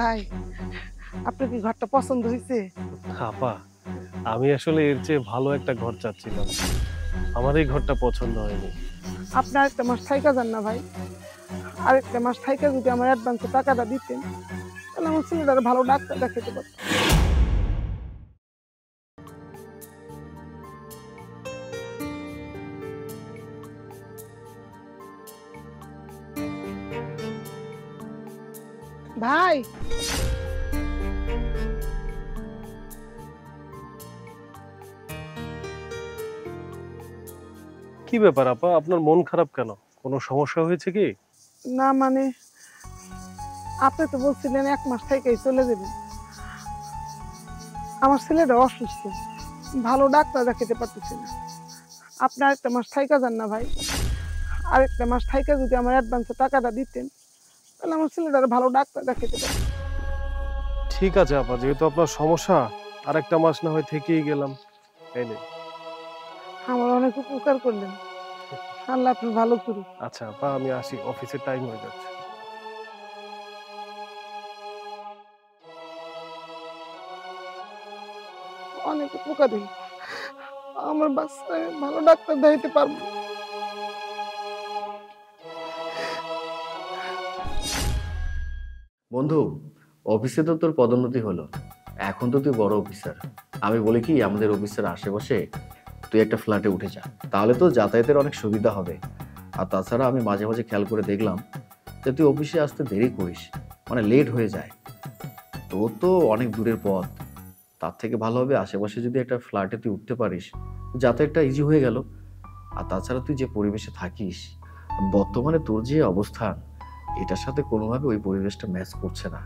ভাই, আপনার কি ঘরটা পছন্দ হয়েছে? আপা, আমি আসলে এর চেয়ে ভালো একটা ঘর চাচ্ছিলাম। আমার এই ঘরটা পছন্দ হয়নি। আপনি আরেকটা মাস থাইকা যান না ভাই। আরেকটা মাস থাইকা যদি আমার অ্যাডভান্সে টাকাটা দিতেন, তাহলে আমার ছেলেটারে ভালো ডাক্তার দেখাইতে পারতাম। ভাই, কি ব্যাপার আপা, আপনার মন খারাপ কেন? কোনো সমস্যা হয়েছে কি? না মানে আপনি তো বলছিলেন ১ মাস থাইকাই চলে যাবেন। আমার ছেলেটা অসুস্থ। ভালো ডাক্তার দেখাইতে পারতেছি না। আপনি আরেকটা মাস থাইকা যান না ভাই। আরেকটা মাস থাইকা যদি আমার অ্যাডভান্সে টাকাটা দিতেন, তাহলে আমার ছেলেটারে ভালো ডাক্তার দেখাইতে পারতাম। ঠিক আছে আপা, যেহেতু আপনার সমস্যা, আরেকটা মাস না হয় থেকেই গেলাম। এই নিন। আমার অনেক উপকার করলেন। আল্লাহ আপনার ভালো করুক। আচ্ছা আপা, আমি আসি, অফিসের টাইম হয়ে যাচ্ছে। অনেক উপকার হইল। আমার বাচ্চাকে ভালো ডাক্তার দেখাইতে পারবো। বন্ধু, অফিসে তো তোর পদোন্নতি হলো। এখন তো তুই বড় অফিসার। আমি বলি কি, আমাদের অফিসের আশেপাশে তুই একটা ফ্ল্যাটে উঠে যা, তাহলে তো যাতায়াতের অনেক সুবিধা হবে। আর তাছাড়া আমি মাঝে মাঝে খেয়াল করে দেখলাম যে তুই অফিসে আসতে দেরি করিস, মানে লেট হয়ে যায়। তোর তো অনেক দূরের পথ। তার থেকে ভালো হবে আশেপাশে যদি একটা ফ্ল্যাটে তুই উঠতে পারিস, যাতায়াতটা ইজি হয়ে গেল। আর তাছাড়া তুই যে পরিবেশে থাকিস, বর্তমানে তোর যে অবস্থান, এটার সাথে কোনোভাবে ওই পরিবেশটা ম্যাচ করছে না।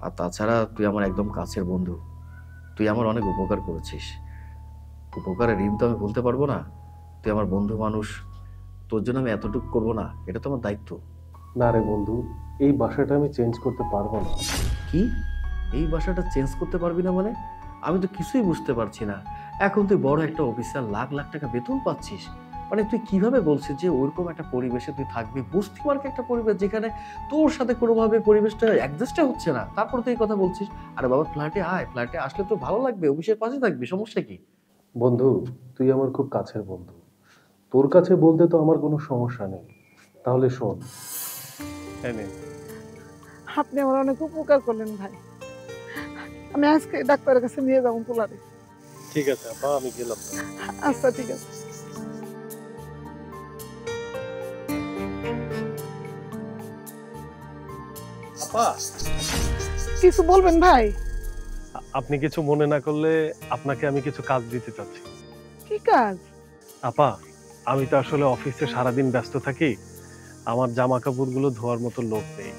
আর তাছাড়া তুই আমার একদম কাছের বন্ধু, তুই আমার অনেক উপকার করেছিস। উপকারের ঋণ তো আমি ভুলতে পারবো না। তুই আমার বন্ধু মানুষ, তোর জন্য আমি এতটুকু করবো না, এটা তো আমার দায়িত্ব। না রে বন্ধু, এই বাসাটা আমি চেঞ্জ করতে পারবো না। কি? এই বাসাটা চেঞ্জ করতে পারবি না মানে? আমি তো কিছুই বুঝতে পারছি না। এখন তুই বড় একটা অফিসার, লাখ লাখ টাকা বেতন পাচ্ছিস, মানে তুই কিভাবে বলছিস যে ওইরকম একটা পরিবেশে তুই থাকবি? বস্তি মার্কে একটা পরিবেশ, যেখানে তোর সাথে কোনোভাবে পরিবেশটা অ্যাডজাস্টই হচ্ছে না, তারপর তুই এই কথা বলছিস? আরে বাবা, ফ্ল্যাটে আয়, ফ্ল্যাটে আসলে তো ভালো লাগবে, অফিসের পাশে থাকবি, সমস্যা কি? বন্ধু, তুই আমার খুব কাছের বন্ধু, তোর কাছে বলতে তো আমার কোনো সমস্যা নেই। তাহলে শোন। এই নিন। আপনি আমার অনেক উপকার করলেন ভাই। আমি আজকে ডাক্তারের কাছে নিয়ে যাবো পোলারে। ঠিক আছে আপা, আমি গেলাম। আচ্ছা ঠিক আছে। আপা, কিছু বলবেন ভাই? আপনি কিছু মনে না করলে আপনাকে আমি কিছু কাজ দিতে চাচ্ছি। কি কাজ? আপা, আমি তো আসলে অফিসে সারাদিন ব্যস্ত থাকি, আমার জামা কাপড়গুলো ধোয়ার মতো লোক নেই।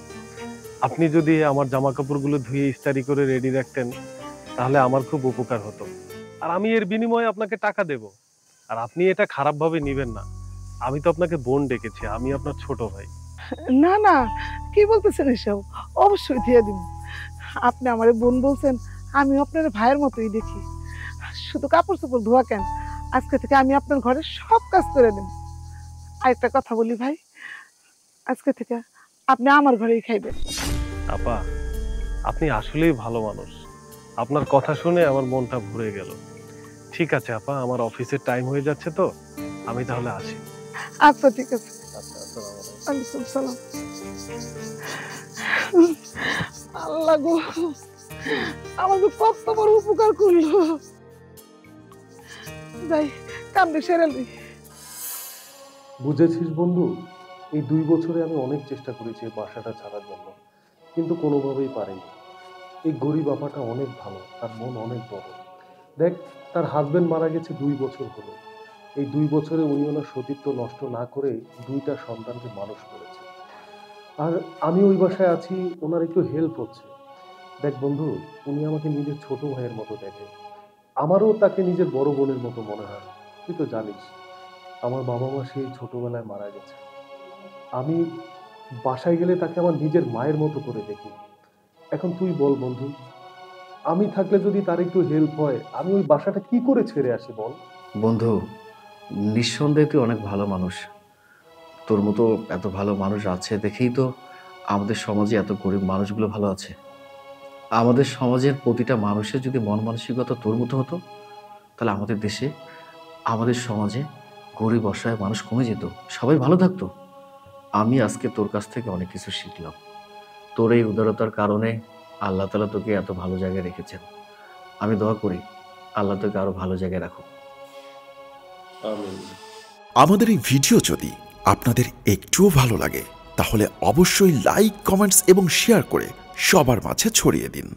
আপনি যদি আমার জামা কাপড়গুলো ধুয়ে ইস্ত্রি করে রেডি রাখতেন, তাহলে আমার খুব উপকার হতো। আর আমি এর বিনিময়ে আপনাকে টাকা দেব। আর আপনি এটা খারাপ ভাবে নিবেন না। আমি তো আপনাকে বোন ডেকেছি, আমি আপনার ছোট ভাই। না না, কি বলতেছেন এসব? অবশ্যই দিয়ে দিব। আপনি আমারে বোন বলছেন, আমি আপনার ভাইয়ের মতোই দেখি। শুধু কাপড় চোপড় ধোয়া কেন, আজকে থেকে আমি আপনার ঘরে সব কাজ করে দেব। আরেকটা কথা বলি ভাই, আজকে থেকে আপনি আমার ঘরেই খাইবেন। আপা, আপনি আসলেই ভালো মানুষ। আপনার কথা শুনে আমার মনটা ভরে গেল। ঠিক আছে আপা, আমার অফিসের টাইম হয়ে যাচ্ছে তো, আমি তাহলে আসি। আচ্ছা ঠিক আছে। আচ্ছা, আসসালামু আলাইকুম। ওয়ালাইকুম সালাম। আল্লাহ গো, আমাকে কত বড় উপকার করলো। যাই, কামড়ে সেরে লই। বুঝেছিস বন্ধু, এই 2 বছরে আমি অনেক চেষ্টা করেছি এই বাসাটা ছাড়ার জন্য, কিন্তু কোনোভাবেই পারিনি। এই গরিব আপাটা অনেক ভালো, তার মন অনেক বড়। দেখ, তার হাজবেন্ড মারা গেছে 2 বছর হলো। এই 2 বছরে উনি ওনার সতীত্ব নষ্ট না করে 2টা সন্তানকে মানুষ করেছে। আর আমি ওই বাসায় আছি, ওনার একটু হেল্প হচ্ছে। দেখ বন্ধু, উনি আমাকে নিজের ছোট ভাইয়ের মতো দেখে। আমারও তাকে নিজের বড় বোনের মতো মনে হয়। তুই তো জানিস, আমার বাবা মা সেই ছোটবেলায় মারা গেছে। আমি বাসায় গেলে তাকে আমার নিজের মায়ের মতো করে দেখি। এখন তুই বল বন্ধু, আমি থাকলে যদি তার একটু হেল্প হয়, আমি ওই বাসাটা কি করে ছেড়ে আসি বল? বন্ধু, নিঃসন্দেহে তুই অনেক ভালো মানুষ। তোর মতো এত ভালো মানুষ আছে দেখেই তো আমাদের সমাজে এত গরিব মানুষগুলো ভালো আছে। আমাদের সমাজের প্রতিটা মানুষের যদি মন মানসিকতা তোর মতো হতো, তাহলে আমাদের দেশে, আমাদের সমাজে গরিব অসহায় মানুষ কমে যেত, সবাই ভালো থাকতো। আমি আজকে তোর কাছ থেকে অনেক কিছু শিখলাম। তোর এই উদারতার কারণে আল্লাহ তাআলা তোকে এত ভালো জায়গায় রেখেছেন। আমি দোয়া করি আল্লাহ তোকে আরো ভালো জায়গায় রাখুক। আমিন। আমাদের এই ভিডিও যদি আপনাদের একটুও ভালো লাগে তাহলে অবশ্যই লাইক, কমেন্টস এবং শেয়ার করে সবার মাঝে ছড়িয়ে দিন।